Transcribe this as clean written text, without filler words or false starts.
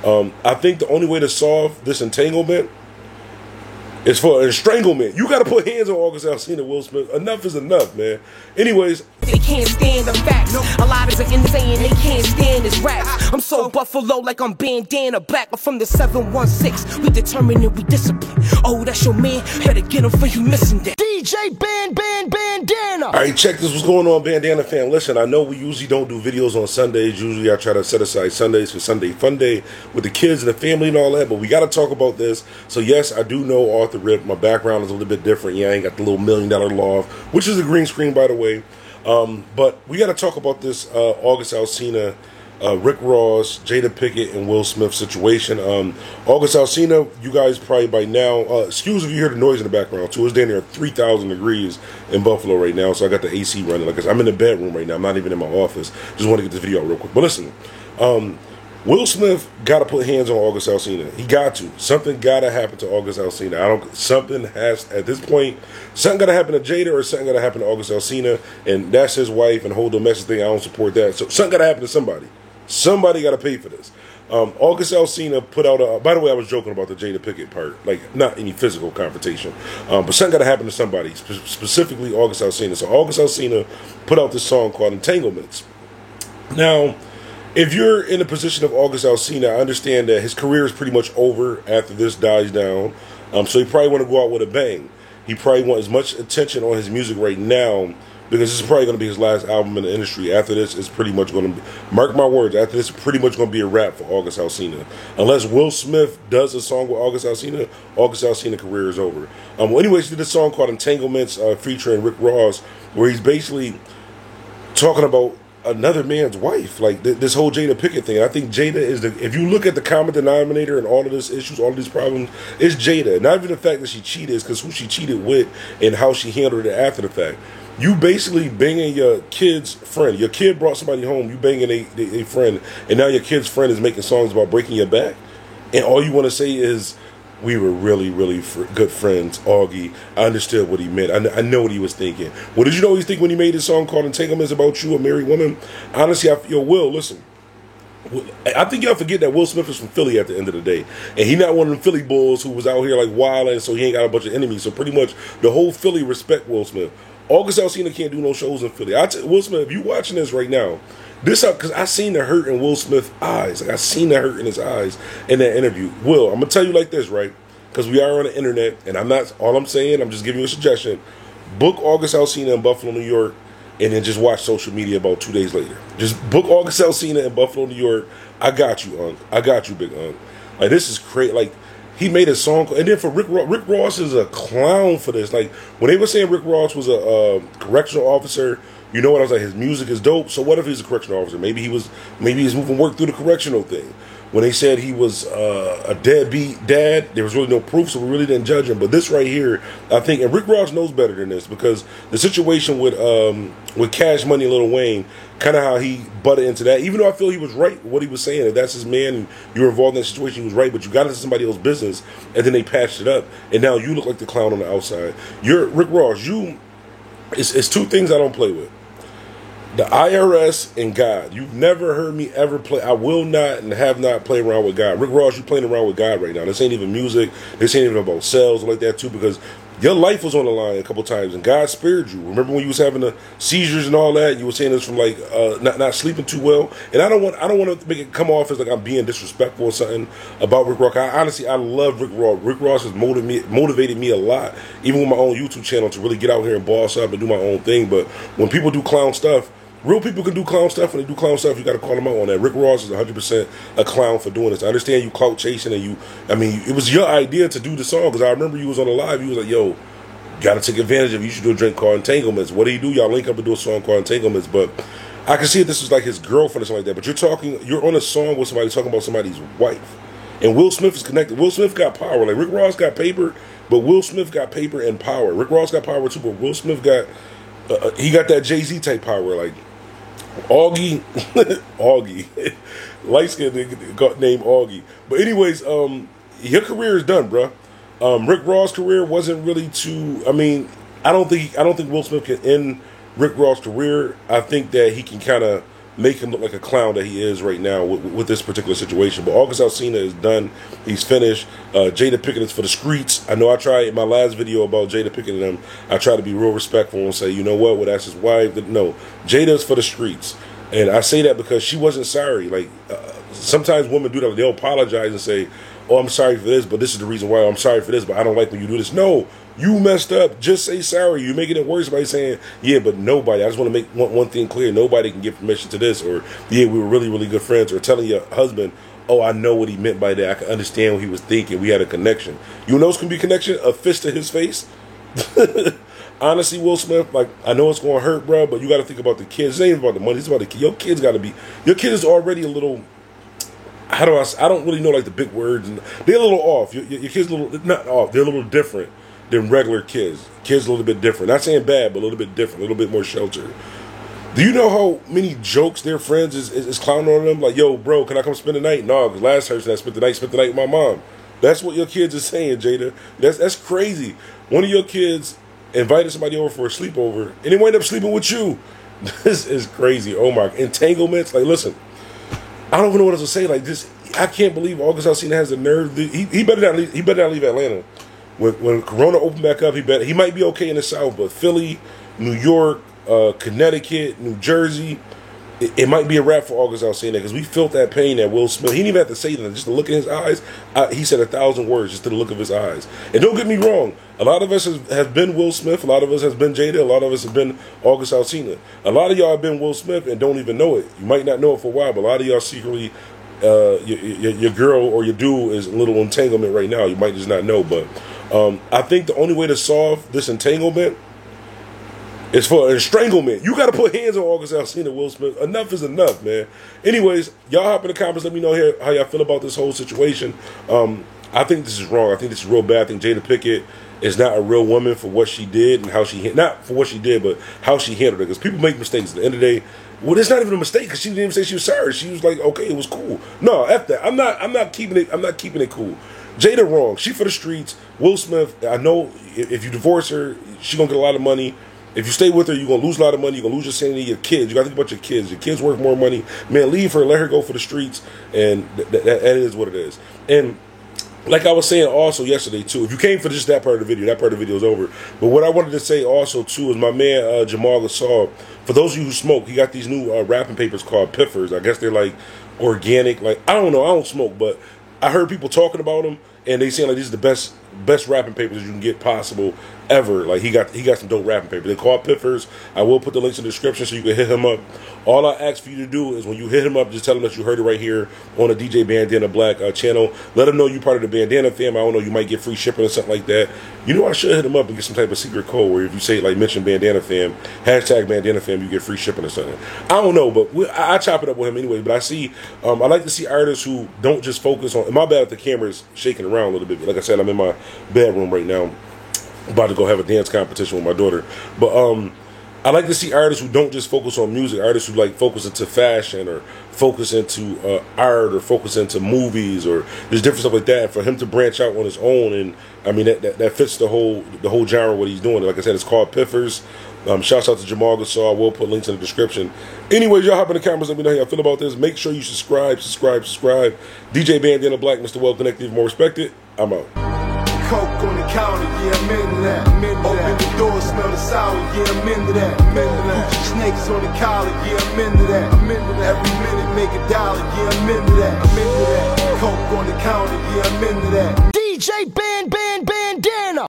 I think the only way to solve this entanglement is for an estranglement. You got to put hands on August Alsina, Will Smith. Enough is enough, man. Anyways, they can't stand the facts. A lot is in saying they can't stand his raps. I'm so Buffalo like I'm bandana black. I'm from the 716. We determined and we discipline. Oh, that's your man. Better get him for you missing that. DJ Bandana. All right, check this. What's going on, Bandana fam? Listen, I know we usually don't do videos on Sundays. Usually I try to set aside Sundays for Sunday Fun Day with the kids and the family and all that. But we got to talk about this. So yes, I do know Arthur Rip. My background is a little bit different. Yeah, I ain't got the little $1 million loft, which is a green screen, by the way. But we got to talk about this August Alsina, Rick Ross, Jada Pinkett, and Will Smith situation. August Alsina, you guys probably by now, excuse if you hear the noise in the background too. It's down there at 3,000 degrees in Buffalo right now, so I got the AC running. Like I'm in the bedroom right now. I'm not even in my office. Just want to get this video out real quick. But listen, Will Smith got to put hands on August Alsina. He got to. Something got to happen to August Alsina. Something has, at this point, something got to happen to Jada or something got to happen to August Alsina, and that's his wife and the whole domestic thing. I don't support that. So something got to happen to somebody. Somebody got to pay for this. August Alsina put out a, by the way, I was joking about the Jada Pinkett part, like not any physical confrontation, but something got to happen to somebody, specifically August Alsina. So August Alsina put out this song called Entanglements. Now, if you're in the position of August Alsina, I understand that his career is pretty much over after this dies down. So he probably want to go out with a bang. He probably wants as much attention on his music right now because this is probably going to be his last album in the industry. After this, it's pretty much going to be, mark my words, after this, it's pretty much going to be a wrap for August Alsina. Unless Will Smith does a song with August Alsina's career is over. Well, anyways, he did a song called Entanglements featuring Rick Ross, where he's basically talking about another man's wife, like this whole Jada Pinkett thing. I think Jada is the, if you look at the common denominator in all of these issues, all of these problems, it's Jada. Not even the fact that she cheated, is because who she cheated with and how she handled it after the fact. You basically banging your kid's friend. Your kid brought somebody home, you banging a friend, and now your kid's friend is making songs about breaking your back, and all you want to say is, we were really, really good friends, Augie. I understood what he meant. I know what he was thinking. What did you know he was thinking when he made this song called Entanglements about you, a married woman? Honestly, Will, listen. I think y'all forget that Will Smith is from Philly at the end of the day. And he not one of them Philly bulls who was out here like wilding, so he ain't got a bunch of enemies. So pretty much the whole Philly respect Will Smith. August Alsina can't do no shows in Philly. Will Smith, if you watching this right now, this up because I seen the hurt in Will Smith's eyes. Like I seen the hurt in his eyes in that interview. Will, I'm gonna tell you like this, right? Because we are on the internet, and I'm not. All I'm saying, I'm just giving you a suggestion. Book August Alsina in Buffalo, New York, and then just watch social media about 2 days later. Just book August Alsina in Buffalo, New York. I got you, Unc. I got you, Big Unc. Like this is crazy. Like he made a song, and then for Rick Ross is a clown for this. Like when they were saying Rick Ross was a correctional officer. You know what I was like? His music is dope. So what if he's a correctional officer? Maybe he's moving work through the correctional thing. When they said he was a deadbeat dad, there was really no proof, so we really didn't judge him. But this right here, I think, and Rick Ross knows better than this because the situation with Cash Money and Lil Wayne, kind of how he butted into that. Even though I feel he was right, what he was saying, if that's his man and you're involved in that situation, he was right. But you got into somebody else's business, and then they patched it up, and now you look like the clown on the outside. You're Rick Ross. It's two things I don't play with. The IRS and God. You've never heard me ever play. I will not and have not played around with God. Rick Ross, you playing around with God right now. This ain't even music. This ain't even about sales like that too, because your life was on the line a couple times and God spared you. Remember when you was having the seizures and all that? You were saying this from like not sleeping too well. And I don't want to make it come off as like I'm being disrespectful or something about Rick Ross. I love Rick Ross. Rick Ross has motivated me a lot, even with my own YouTube channel, to really get out here and boss up and do my own thing. But when people do clown stuff, real people can do clown stuff. When they do clown stuff, you got to call them out on that. Rick Ross is 100% a clown for doing this. I understand you clout chasing and it was your idea to do the song because I remember you was on the live. You was like, yo, got to take advantage of it. You should do a drink called Entanglements. What do you do? Y'all link up and do a song called Entanglements. But I can see if this was like his girlfriend or something like that. But you're on a song with somebody talking about somebody's wife. And Will Smith is connected. Will Smith got power. Like Rick Ross got paper, but Will Smith got paper and power. Rick Ross got power too, but Will Smith got, he got that Jay-Z type power. Like, Augie, light skinned nigga named Augie. But anyways, your career is done, bro. Rick Ross' career wasn't really too. I mean, I don't think Will Smith can end Rick Ross' career. I think that he can kind of make him look like a clown that he is right now with this particular situation. But August Alsina is done. He's finished. Jada Pinkett is for the streets. I know I tried in my last video about Jada Pinkett and them. I try to be real respectful and say, you know what? Well, that's his wife. No, Jada's for the streets. And I say that because she wasn't sorry. Like, sometimes women do that. They'll apologize and say, oh, I'm sorry for this, but this is the reason why. I'm sorry for this, but I don't like when you do this. No, you messed up. Just say sorry. You're making it worse by saying, yeah, but nobody. I just want to make one thing clear. Nobody can give permission to this. Or, yeah, we were really, really good friends. Or telling your husband, oh, I know what he meant by that. I can understand what he was thinking. We had a connection. You know what's going to be a connection? A fist to his face. Honestly, Will Smith, like, I know it's going to hurt, bro, but you got to think about the kids. It ain't about the money. It's about the kids. Your kids got to be, your kid is already a little, how do I don't really know, like, the big words. And they're a little off. Your kids a little, not off, they're a little different than regular kids. Kids a little bit different. Not saying bad, but a little bit different, a little bit more sheltered. Do you know how many jokes their friends is clowning on them? Like, yo, bro, can I come spend the night? No, because last person that spent the night with my mom. That's what your kids are saying, Jada. That's crazy. One of your kids invited somebody over for a sleepover, and they wind up sleeping with you. This is crazy. Oh my, entanglements. Like, listen, I don't even know what else to say. Like this, I can't believe August Alsina has the nerve. He better not leave. He better not leave Atlanta. When Corona opened back up, he might be okay in the South, but Philly, New York, Connecticut, New Jersey, it might be a wrap for August Alsina, because we felt that pain that Will Smith. He didn't even have to say that. Just to look in his eyes, he said 1,000 words just to the look of his eyes. And don't get me wrong, a lot of us have been Will Smith, a lot of us has been Jada, a lot of us have been August Alsina. A lot of y'all have been Will Smith and don't even know it. You might not know it for a while, but a lot of y'all secretly, your girl or your dude is a little entanglement right now. You might just not know, but I think the only way to solve this entanglement is for an estranglement. You got to put hands on August Alsina, Will Smith. Enough is enough, man. Anyways, y'all hop in the comments. Let me know here how y'all feel about this whole situation. I think this is wrong. I think this is real bad. I think Jada Pinkett is not a real woman for what she did and how she, not for what she did, but how she handled it. Because people make mistakes. At the end of the day, well, it's not even a mistake because she didn't even say she was sorry. She was like, okay, it was cool. No, F that. I'm not keeping it cool. Jada wrong. She for the streets. Will Smith, I know if you divorce her, she gonna get a lot of money. If you stay with her, you're going to lose a lot of money. You're going to lose your sanity. Your kids. You got to think about your kids. Your kids worth more money. Man, leave her. Let her go for the streets. And that is what it is. And like I was saying also yesterday, too, if you came for just that part of the video, that part of the video is over. But what I wanted to say also, too, is my man Jamal Gasol, for those of you who smoke, he got these new wrapping papers called Piffers. I guess they're like organic. Like, I don't know. I don't smoke, but I heard people talking about them. And they saying like these are the best wrapping papers you can get possible ever. Like he got some dope wrapping paper. They call Piffers. I will put the links in the description so you can hit him up. All I ask for you to do is when you hit him up, just tell him that you heard it right here on the DJ Bandana Black channel. Let him know you're part of the Bandana fam. I don't know, you might get free shipping or something like that. You know, I should hit him up and get some type of secret code where if you say like mention Bandana fam, hashtag Bandana fam, you get free shipping or something. I don't know, but I chop it up with him anyway. But I see, I like to see artists who don't just focus on. And my bad if the camera's shaking around a little bit. Like I said, I'm in my bedroom right now, about to go have a dance competition with my daughter. But I like to see artists who don't just focus on music, artists who like focus into fashion or focus into art or focus into movies or there's different stuff like that. For him to branch out on his own, and I mean that fits the whole genre what he's doing. Like I said, it's called Piffers. Shouts out to Jamal Gasol. I will put links in the description. Anyways, y'all hop in the comments. Let me know how y'all feel about this. Make sure you subscribe. DJ Bandana Black, Mr. Well Connected, more respected. I'm out. Coke on the counter, yeah, I'm into that. Open the door, smell the sour, yeah, I'm into that. Gucci snakes on the collar, yeah, I'm into that. Every minute make $1, yeah, I'm into that. Coke on the counter, yeah, I'm into that. DJ Bandana.